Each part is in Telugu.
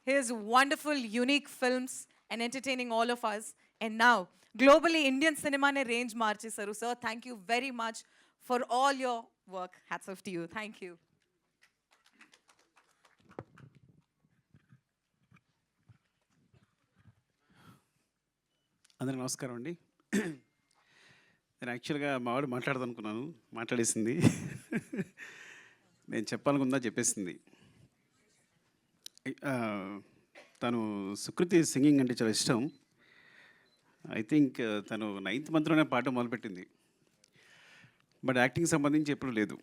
his wonderful, unique films and entertaining all of us. And now, globally, Indian cinema ne range marchesaru. Sir, thank you very much for all your work. Hats off to you. Thank you. అందరికి నమస్కారం అండి. నేను యాక్చువల్గా మా వాడు మాట్లాడదాం అనుకున్నాను, మాట్లాడేసింది. నేను చెప్పాలనుకుందా చెప్పేసింది. తను సుకృతి సింగింగ్ అంటే చాలా ఇష్టం. ఐ థింక్ తను 9th మంత్లోనే పాట మొదలుపెట్టింది. బట్ యాక్టింగ్ సంబంధించి ఎప్పుడు లేదు.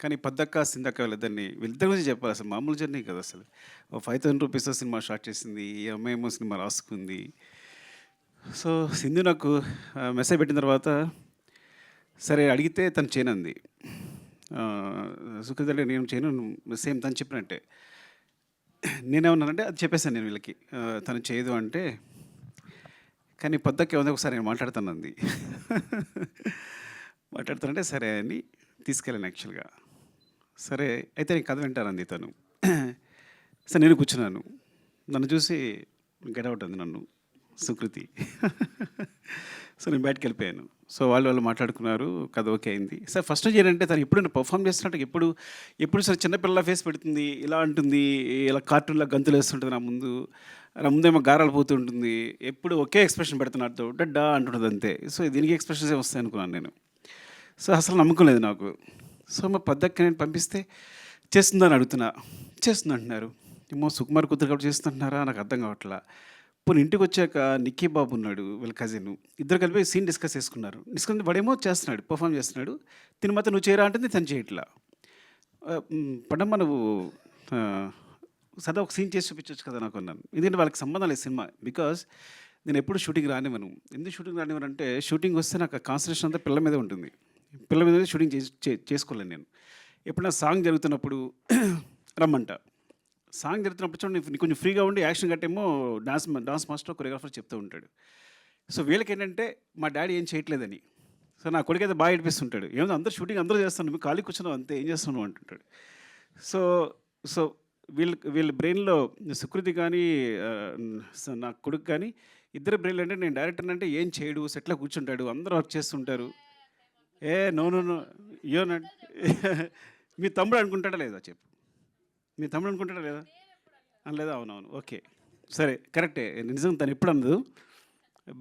కానీ పద్దక్క సిందక్క వీళ్ళిద్దరి గురించి చెప్పాలి. అసలు మామూలు జర్నీ కదా. అసలు 5,000 రూపీస్తో సినిమా స్టార్ట్ చేసింది, ఈ అమ్మాయి ఏమో సినిమా రాసుకుంది. సో సింధు నాకు మెసేజ్ పెట్టిన తర్వాత సరే అడిగితే తను చేయనంది. సుకృతి అంటే నేను చేయను, సేమ్ తను చెప్పినట్టే. నేనేమన్నానంటే అది చెప్పేశాను నేను వీళ్ళకి, తను చేయదు అంటే. కానీ పొద్దుకే ఉంది ఒకసారి నేను మాట్లాడుతానంది. మాట్లాడుతానంటే సరే అని తీసుకెళ్ళాను యాక్చువల్గా. సరే అయితే నేను కథ వింటానంది తను. సరే నేను కూర్చున్నాను. నన్ను చూసి గెటౌట్ అంది నన్ను సుకృతి. సో నేను బయటకు వెళ్ళిపోయాను. సో వాళ్ళు మాట్లాడుకున్నారు, కథ ఓకే అయింది. సార్ ఫస్ట్ ఏంటంటే తను ఎప్పుడు పర్ఫామ్ చేస్తున్నట్టు ఎప్పుడు సరే చిన్నపిల్లల ఫేస్ పెడుతుంది, ఇలా అంటుంది, ఇలా కార్టూన్లో గంతులు వేస్తుంటుంది నా ముందేమో గారాలు పోతుంటుంది, ఎప్పుడు ఒకే ఎక్స్ప్రెషన్ పెడుతున్నట్టు డడ్డా అంటుంటుంది అంతే. సో దీనికి ఎక్స్ప్రెషన్స్ వస్తాయి అనుకున్నాను నేను. సో అసలు నమ్మకం లేదు నాకు. సో మా పద్దక్క నేను పంపిస్తే చేస్తుందని అడుగుతున్నా, చేస్తుంది అంటున్నారు. ఏమో సుకుమార్ కూతురు కాబట్టి చేస్తుంటున్నారా నాకు అర్థం కావట్లా. పోనీ ఇంటికి వచ్చాక నిక్కీ బాబు ఉన్నాడు, వీళ్ళ కజిన్, ఇద్దరు కలిపి సీన్ డిస్కస్ చేసుకున్నారు. వాడేమో చేస్తున్నాడు, పర్ఫామ్ చేస్తున్నాడు. తిని మాత్రం నువ్వు చేయరా అంటే తను చేయట్లా. పడమ్మ నువ్వు సదా ఒక సీన్ చేసి చూపించవచ్చు కదా నాకు అన్నాను. ఎందుకంటే వాళ్ళకి సంబంధం లేదు సినిమా. బికాజ్ నేను ఎప్పుడు షూటింగ్ రానివ్వను. ఎందుకు షూటింగ్ రానివ్వను అంటే షూటింగ్ వస్తే నాకు కాన్సన్ట్రేషన్ అంతా పిల్లల మీదే ఉంటుంది. పిల్లల మీద షూటింగ్ చేసుకోలేను నేను. ఎప్పుడైనా సాంగ్ జరుగుతున్నప్పుడు రమ్మంట. సాంగ్ జరుగుతున్నప్పుడు చూడండి నీకు కొంచెం ఫ్రీగా ఉండి యాక్షన్ కట్టేమో డాన్స్ మాస్టర్ కొరియోగ్రాఫర్ చెప్తూ ఉంటాడు. సో వీళ్ళకి ఏంటంటే మా డాడీ ఏం చేయట్లేదని. సో నా కొడుకు అయితే బాగా ఏడిపిస్తుంటాడు. ఏమో అందరూ షూటింగ్ అందరూ చేస్తాను, మీకు ఖాళీ కూర్చున్నావు అంతే, ఏం చేస్తున్నావు అంటుంటాడు. సో సో వీళ్ళ బ్రెయిన్లో సుకృతి కానీ నా కొడుకు కానీ ఇద్దరు బ్రెయిన్లో అంటే నేను డైరెక్టర్ అంటే ఏం చేయడు, సెట్లో కూర్చుంటాడు, అందరూ వర్క్ చేస్తుంటారు. నో యోనండి. మీ తమ్ముడు అనుకుంటాడా లేదా చెప్పు, మీ తమ్ముడు అనుకుంటాడా లేదా అనలేదా? అవునవును, ఓకే సరే కరెక్టే, నిజం తను ఎప్పుడు అనదు.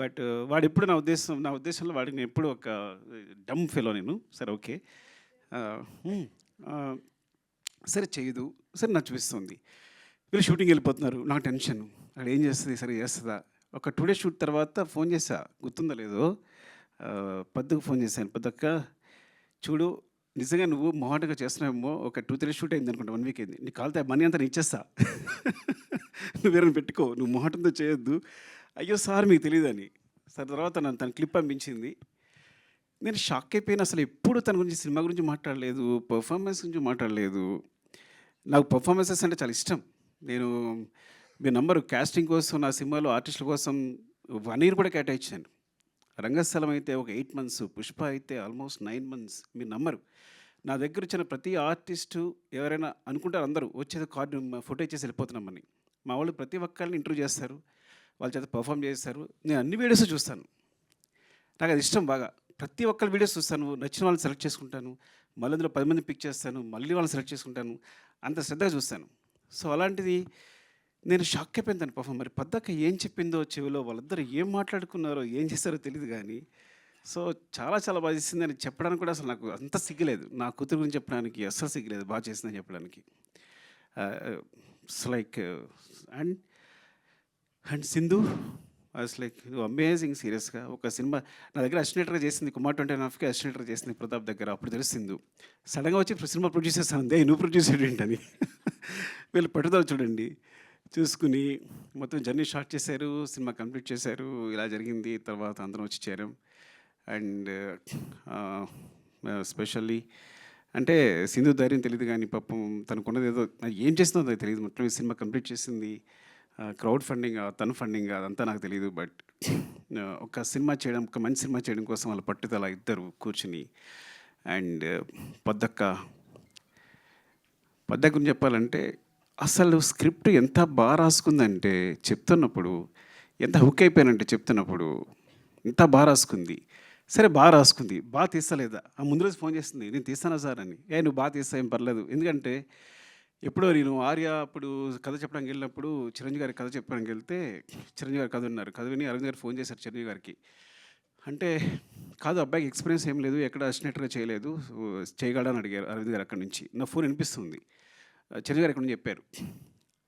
బట్ వాడు ఎప్పుడు నా ఉద్దేశంలో వాడికి నేను ఎప్పుడు ఒక డమ్ ఫెలో నేను. సరే ఓకే, సరే చేయదు, సరే నాకు చూపిస్తుంది. వీళ్ళు షూటింగ్ వెళ్ళిపోతున్నారు, నాకు టెన్షన్, అక్కడ ఏం చేస్తుంది, సరే చేస్తుందా. ఒక 2 days షూట్ తర్వాత ఫోన్ చేసా, గుర్తుందో లేదో, పద్దుకు ఫోన్ చేశాను. పద్దక్క చూడు, నిజంగా నువ్వు మొహాటంగా చేస్తున్నావేమో, ఒక 2-3 days షూట్ అయింది అనుకుంటా, 1 week అయింది, నీ కాలితే మనీ అంతా నేను ఇచ్చేస్తా, నువ్వు వేరే పెట్టుకో, నువ్వు మొహాటంతో చేయొద్దు. అయ్యో సార్ మీకు తెలియదని. సరే తర్వాత నన్ను తన క్లిప్ పంపించింది. నేను షాక్ అయిపోయిన. అసలు ఎప్పుడు తన గురించి సినిమా గురించి మాట్లాడలేదు, పర్ఫార్మెన్స్ గురించి మాట్లాడలేదు. నాకు పర్ఫార్మెన్సెస్ అంటే చాలా ఇష్టం. నేను మీ నంబరు క్యాస్టింగ్ కోసం నా సినిమాలో ఆర్టిస్టుల కోసం 1 year కూడా కేటాయించాను. రంగస్థలం అయితే ఒక 8 months, పుష్ప అయితే ఆల్మోస్ట్ 9 months. మీరు నమ్మరు, నా దగ్గర వచ్చిన ప్రతి ఆర్టిస్టు ఎవరైనా అనుకుంటారు అందరూ వచ్చేది కార్డు ఫోటో ఇచ్చేసి వెళ్ళిపోతున్నామని. మా వాళ్ళు ప్రతి ఒక్కరిని ఇంటర్వ్యూ చేస్తారు, వాళ్ళ చేత పర్ఫామ్ చేస్తారు. నేను అన్ని వీడియోస్ చూస్తాను, నాకు అది ఇష్టం బాగా. ప్రతి ఒక్కరి వీడియోస్ చూస్తాను, నచ్చిన వాళ్ళని సెలెక్ట్ చేసుకుంటాను, మళ్ళీ అందులో 10 మంది పిక్ చేస్తాను, మళ్ళీ వాళ్ళని సెలెక్ట్ చేసుకుంటాను, అంత శ్రద్ధగా చూస్తాను. సో అలాంటిది నేను షాక్ అయిపోయింది తను పర్ఫామ్. మరి పద్దక్క ఏం చెప్పిందో చెవిలో, వాళ్ళిద్దరు ఏం మాట్లాడుకున్నారో ఏం చేస్తారో తెలియదు కానీ, సో చాలా చాలా బాగా చేసింది అని చెప్పడానికి కూడా అసలు నాకు అంత సిగ్గులేదు. నా కూతురు గురించి చెప్పడానికి అస్సలు సిగ్గులేదు, బాగా చేసిందని చెప్పడానికి. It's like and Sindhu was like amazing. సీరియస్గా ఒక సినిమా నా దగ్గర అసిస్టెంట్గా చేసింది, కుమార్ 29.5కి అసిస్టెంట్గా చేసింది ప్రతాప్ దగ్గర. అప్పుడు తెలిసింది సడన్గా వచ్చి సినిమా ప్రొడ్యూస్ చేస్తాను, నువ్వు ప్రొడ్యూస్ ఏంటని. వీళ్ళు పట్టుదల చూడండి, చూసుకుని మొత్తం జర్నీ స్టార్ట్ చేశారు, సినిమా కంప్లీట్ చేశారు. ఇలా జరిగింది. తర్వాత అందరం వచ్చి చేరాం. అండ్ స్పెషల్లీ అంటే సింధు ధైర్యం తెలియదు కానీ పాపం తనకున్నది ఏదో ఏం చేస్తుందో అది తెలియదు. మొత్తం ఈ సినిమా కంప్లీట్ చేసింది. క్రౌడ్ ఫండింగ్, తను ఫండింగ్ అదంతా నాకు తెలియదు. బట్ ఒక సినిమా చేయడం, ఒక మంచి సినిమా చేయడం కోసం వాళ్ళ పట్టుదల ఇద్దరు కూర్చుని. అండ్ పద్దక్క గురించి చెప్పాలంటే అసలు స్క్రిప్ట్ ఎంత బాగా రాసుకుందంటే చెప్తున్నప్పుడు, ఎంత హుక్ అయిపోయానంటే చెప్తున్నప్పుడు, ఎంత బాగా రాసుకుంది. సరే బాగా రాసుకుంది. బాగా తీస్తలేదా? ఆ ముందు రోజు ఫోన్ చేస్తుంది. నేను తీస్తానా సార్ అని. నువ్వు బాగా తీస్తా ఏం పర్లేదు. ఎందుకంటే ఎప్పుడో నేను 'ఆర్య' అప్పుడు కథ చెప్పడానికి వెళ్ళినప్పుడు చిరంజీవి గారికి కథ చెప్పడానికి వెళ్తే చిరంజీవి గారు కథ విన్నారు. కథ విని అరవింద్ గారు ఫోన్ చేశారు చిరంజీవి గారికి. అంటే కాదు అబ్బాయికి ఎక్స్‌పీరియన్స్ ఏం లేదు. ఎక్కడ అసిస్టెంట్‌గా చేయలేదు. చేయగలడా అని అడిగారు అరవింద్ గారు అక్కడి నుంచి. నా ఫోన్ వినిపిస్తుంది. చిరంజీవి గారు ఇక్కడ నుంచి చెప్పారు.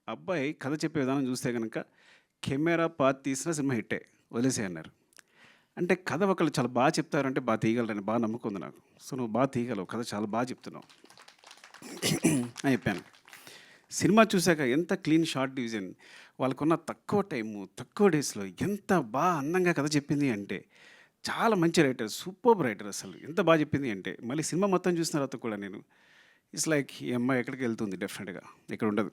అబ్బాయి కథ చెప్పే విధానం చూస్తే గనక కెమెరా పాతి తీసిన సినిమా హిట్టే. వదిలేసేయి అన్నారు. అంటే కథ ఒకళ్ళు చాలా బాగా చెప్తారంటే బాగా తీయగలరని బాగా నమ్మకం ఉంది నాకు. సో నువ్వు బాగా తీయగలవు. కథ చాలా బాగా చెప్తున్నావు అని చెప్పాను. సినిమా చూశాక ఎంత క్లీన్ షార్ట్ డివిజన్, వాళ్ళకున్న తక్కువ టైము, తక్కువ డేస్‌లో ఎంత బాగా అందంగా కథ చెప్పింది అంటే, చాలా మంచి రైటర్, సూపర్బ్ రైటర్ అసలు. ఎంత బాగా చెప్పింది అంటే, మళ్ళీ సినిమా మొత్తం చూసిన తర్వాత కూడా నేను ఇట్స్ లైక్ ఈ అమ్మాయి ఎక్కడికి వెళ్తుంది డెఫినెట్‌గా. ఇక్కడ ఉండదు.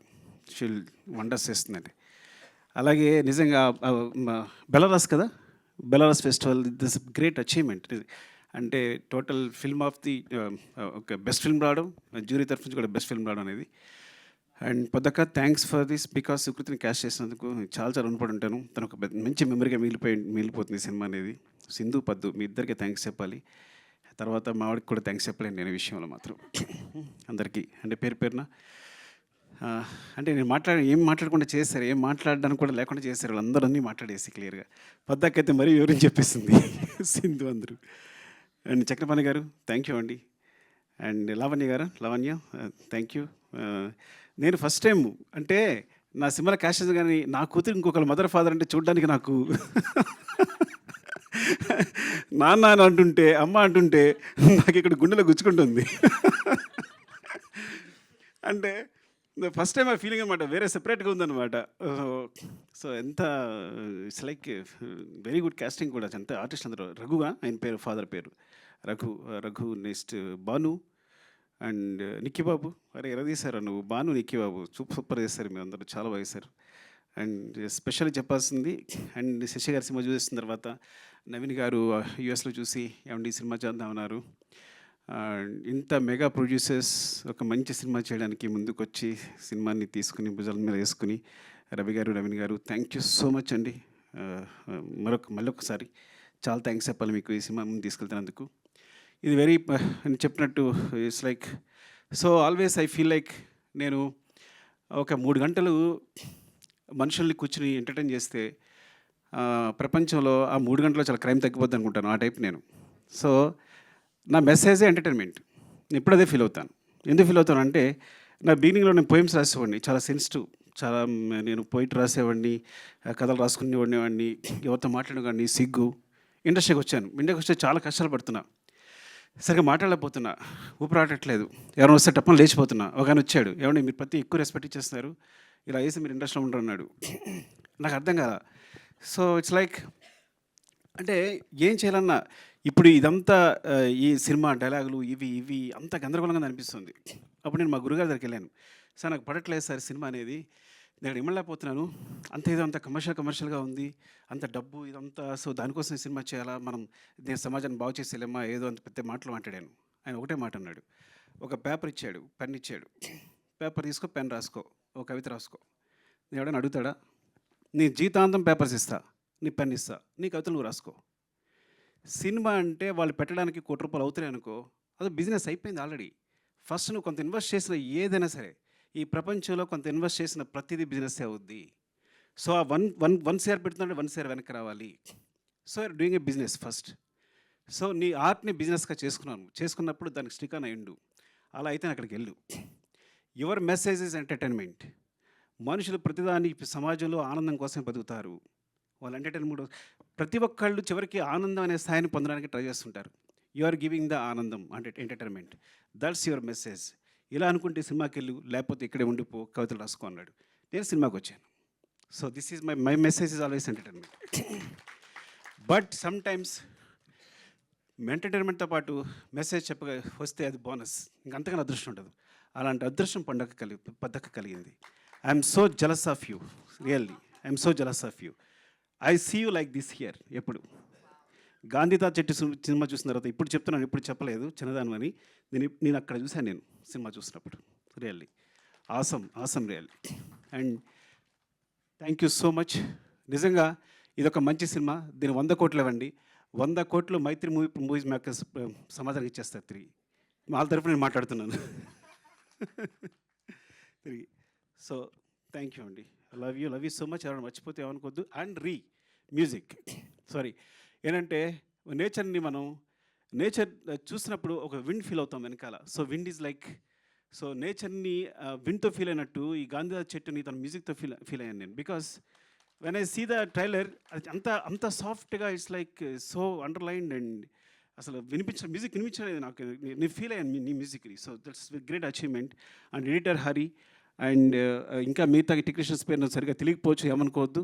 షీల్ వండర్స్ చేస్తుందండి. అలాగే నిజంగా బెలారస్ కదా! Belarus festival this great achievement. అంటే టోటల్ ఫిల్మ్ ఆఫ్ ది ఒక బెస్ట్ ఫిల్మ్ రావడం, జ్యూరీ తరఫు నుంచి కూడా బెస్ట్ ఫిల్మ్ రావడం అనేది. అండ్ పొద్దక్క థ్యాంక్స్ ఫర్ దిస్ బికాస్ సుకృతిని క్యాస్ట్ చేసినందుకు చాలా చాలా రుణపడి ఉంటాను. తను ఒక మంచి మెమరీగా మిగిలిపోతుంది ఈ సినిమా అనేది. సింధు, పద్దు మీ ఇద్దరికీ థ్యాంక్స్ చెప్పాలి. తర్వాత మా వాడికి కూడా థ్యాంక్స్ చెప్పలేను నేను ఈ విషయంలో మాత్రం. అందరికీ అంటే పేరు పేరున అంటే నేను ఏం మాట్లాడకుండా చేశారు, ఏం మాట్లాడడానికి కూడా లేకుండా చేశారు. వాళ్ళందరూ అన్నీ మాట్లాడేసి క్లియర్గా. పద్దాకైతే మరీ వివరించి చెప్పేసింది సింధు అందరూ. అండ్ చక్రపాణి గారు థ్యాంక్ యూ అండి. అండ్ లావణ్య గారు థ్యాంక్ యూ. నేను ఫస్ట్ టైం అంటే నా సినిమాలో క్యాష్ కానీ నా కూతురు ఇంకొకరు మదర్ ఫాదర్ అంటే చూడడానికి నాకు నాన్న అని అంటుంటే అమ్మ అంటుంటే నాకు ఇక్కడ గుండెలో గుచ్చుకుంటుంది. అంటే ఫస్ట్ టైం ఆ ఫీలింగ్ అనమాట, వేరే సెపరేట్గా ఉందన్నమాట. సో ఎంత it's like very good casting కూడా. ఎంత ఆర్టిస్ట్ అందరూ. రఘుగా ఆయన పేరు, ఫాదర్ పేరు రఘు. నెక్స్ట్ భాను అండ్ నిక్కీ బాబు. అరే ఎరదీశారు నువ్వు, భాను నిక్కీ బాబు సూపర్ చేశారు మీరు అందరూ, చాలా బాగా చేశారు. అండ్ స్పెషల్గా చెప్పాల్సింది అండ్ శశి గారి సినిమా చూసిన తర్వాత నవీన్ గారు యూఎస్లో చూసి ఏమండి ఈ సినిమా చేద్దామన్నారు. ఇంత మెగా ప్రొడ్యూసర్స్ ఒక మంచి సినిమా చేయడానికి ముందుకొచ్చి సినిమాని తీసుకుని భుజాల మీద వేసుకుని రవి గారు, నవీన్ గారు థ్యాంక్ యూ సో మచ్ అండి. మళ్ళొకసారి చాలా థ్యాంక్స్ చెప్పాలి మీకు ఈ సినిమా ముందు తీసుకెళ్తున్నందుకు. ఇది వెరీ అని చెప్పినట్టు it's like so always I feel like నేను ఒక 3 గంటలు మనుషుల్ని కూర్చుని ఎంటర్టైన్ చేస్తే ప్రపంచంలో ఆ 3 గంటల్లో చాలా క్రైమ్ తగ్గిపోద్ది అనుకుంటాను. ఆ టైప్ నేను. సో నా మెసేజే ఎంటర్టైన్మెంట్. నేను ఇప్పుడు అదే ఫీల్ అవుతాను. ఎందుకు ఫీల్ అవుతాను అంటే నా బిగినింగ్లో నేను పోయిమ్స్ రాసేవాడిని, చాలా సెన్సిటివ్, చాలా నేను పోయిట్ రాసేవాడిని, కథలు రాసుకునేవాడిని, ఎవరితో మాట్లాడేవాడిని, సిగ్గు. ఇండస్ట్రీకి వచ్చాను. ఇండస్ట్రీకి వస్తే చాలా కష్టాలు పడుతున్నా, సరిగ్గా మాట్లాడలేకపోతున్నా, ఊపిరాడట్లేదు. ఎవరైనా వస్తే టప్పని లేచిపోతున్నా. ఒక ఆయన వచ్చాడు, ఏమంటే మీరు ప్రతి ఎక్కువ రెస్పెక్ట్ ఇచ్చేస్తున్నారు, ఇలా వేసి మీరు ఇండస్ట్రీలో ఉండరు అన్నాడు. నాకు అర్థం కాదా. సో ఇట్స్ లైక్ అంటే ఏం చేయాలన్నా ఇప్పుడు ఇదంతా ఈ సినిమా డైలాగులు ఇవి అంత గందరగోళంగా అనిపిస్తుంది. అప్పుడు నేను మా గురుగారి దగ్గరికి వెళ్ళాను. సార్ నాకు పడట్లేదు సార్ సినిమా అనేది, నేను ఇమ్మలేకపోతున్నాను, ఏదో అంత కమర్షియల్గా ఉంది, అంత డబ్బు ఇదంతా, సో దానికోసం సినిమా చేయాలా, మనం నేను సమాజాన్ని బాగు చేసేలేమా, ఏదో అంత పెద్ద మాటలు మాట్లాడాను. ఆయన ఒకటే మాట అన్నాడు. ఒక పేపర్ ఇచ్చాడు, పెన్ ఇచ్చాడు. పేపర్ తీసుకో, పెన్ రాసుకో, ఒక కవిత రాసుకో. నేను ఎవడైనా అడుగుతాడా? నీ జీవితాంతం పేపర్స్ ఇస్తా, నీ పెన్ ఇస్తా, నీ కవితలు నువ్వు రాసుకో. సినిమా అంటే వాళ్ళు పెట్టడానికి ₹1,00,00,000 అవుతున్నాయి అనుకో, అది బిజినెస్ అయిపోయింది ఆల్రెడీ. ఫస్ట్ నువ్వు కొంత ఇన్వెస్ట్ చేసిన ఏదైనా సరే, ఈ ప్రపంచంలో కొంత ఇన్వెస్ట్ చేసిన ప్రతిదీ బిజినెస్సే అవుద్ది. సో ఆ వన్ షేర్ పెడుతుంటే 1 షేర్ వెనక్కి రావాలి. So you're doing a business first. So నీ ఆర్ట్ని బిజినెస్గా చేసుకున్నప్పుడు దానికి స్టిక్ ఆన్ అయ్యిండు. అలా అయితే అక్కడికి వెళ్ళు. Your message is entertainment. మనుషులు ప్రతిదాని సమాజంలో ఆనందం కోసమే బతుకుతారు. వాళ్ళు ఎంటర్టైన్మెంట్ ప్రతి ఒక్కళ్ళు చివరికి ఆనందం అనే స్థాయిని పొందడానికి ట్రై చేస్తుంటారు. యు ఆర్ గివింగ్ ద ఆనందం అంటే ఎంటర్టైన్మెంట్. That's your message. ఇలా అనుకుంటే సినిమాకి వెళ్ళు, లేకపోతే ఇక్కడే ఉండిపో, కవితలు రాసుకో అన్నాడు. నేను సినిమాకి వచ్చాను. So this is my message is always entertainment. But sometimes ఎంటర్టైన్మెంట్తో పాటు మెసేజ్ చెప్పగా వస్తే అది బోనస్, ఇంకంతకన్నా అదృష్టం ఉండదు. అలాంటి అదృష్టం పద్దక కలిగింది. I'm so jealous of you, really I'm so jealous of you. I see you like this here. ఎప్పుడు గాంధీతా చెట్టు సినిమా చూసిన తర్వాత ఇప్పుడు చెప్తున్నాను, ఇప్పుడు చెప్పలేదు చిన్నదాని అని. నేను అక్కడ చూశాను, నేను సినిమా చూసినప్పుడు really awesome real. And thank you so much. నిజంగా ఇదొక మంచి సినిమా. దీని 100 కోట్లు ఇవ్వండి. 100 కోట్లు మైత్రి మూవీస్ మేకర్స్ సమాధానం ఇచ్చేస్తారు తిరిగి. వాళ్ళ తరఫున నేను మాట్లాడుతున్నాను తిరిగి. సో థ్యాంక్ యూ అండి. Love you so much. ఎవరైనా మర్చిపోతే ఏమనుకోవద్దు. అండ్ మ్యూజిక్ సారీ ఏంటంటే నేచర్ని మనం చూసినప్పుడు ఒక విండ్ ఫీల్ అవుతాం వెనకాల. So wind is like, so నేచర్ని విండ్తో ఫీల్ అయినట్టు ఈ గాంధీ చెట్టుని తన మ్యూజిక్తో ఫీల్ అయ్యాను నేను. Because when I see the trailer, అది అంత సాఫ్ట్గా it's like so underlined and అసలు మ్యూజిక్ వినిపించలేదు నాకు. నేను ఫీల్ అయ్యాను నీ మ్యూజిక్ని. So that's great achievement. And editor Hari and ఇంకా మిగతా టెక్నీషియన్స్ పేరు నాకు సరిగ్గా తెలియకపోవచ్చు, ఏమనుకోవద్దు.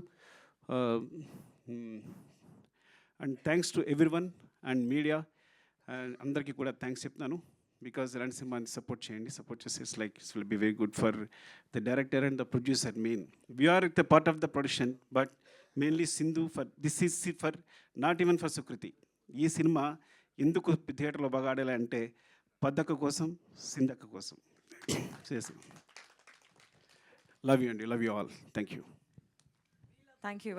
And thanks to everyone and media అందరికీ కూడా థ్యాంక్స్ చెప్తున్నాను. బికాజ్ ఇలాంటి సినిమాని సపోర్ట్ చేయండి. సపోర్ట్ చేసి it's like it's will be very good for the director and the producer. Main we are the part of the production, but mainly Sindhu for this is for not even for Sukriti. ఈ సినిమా ఎందుకు థియేటర్లో బాగా ఆడాలి అంటే పద్దక్క కోసం, సింధక్క కోసం చేసి. లవ్ యూ అండి. Love you all. Thank you. Thank you.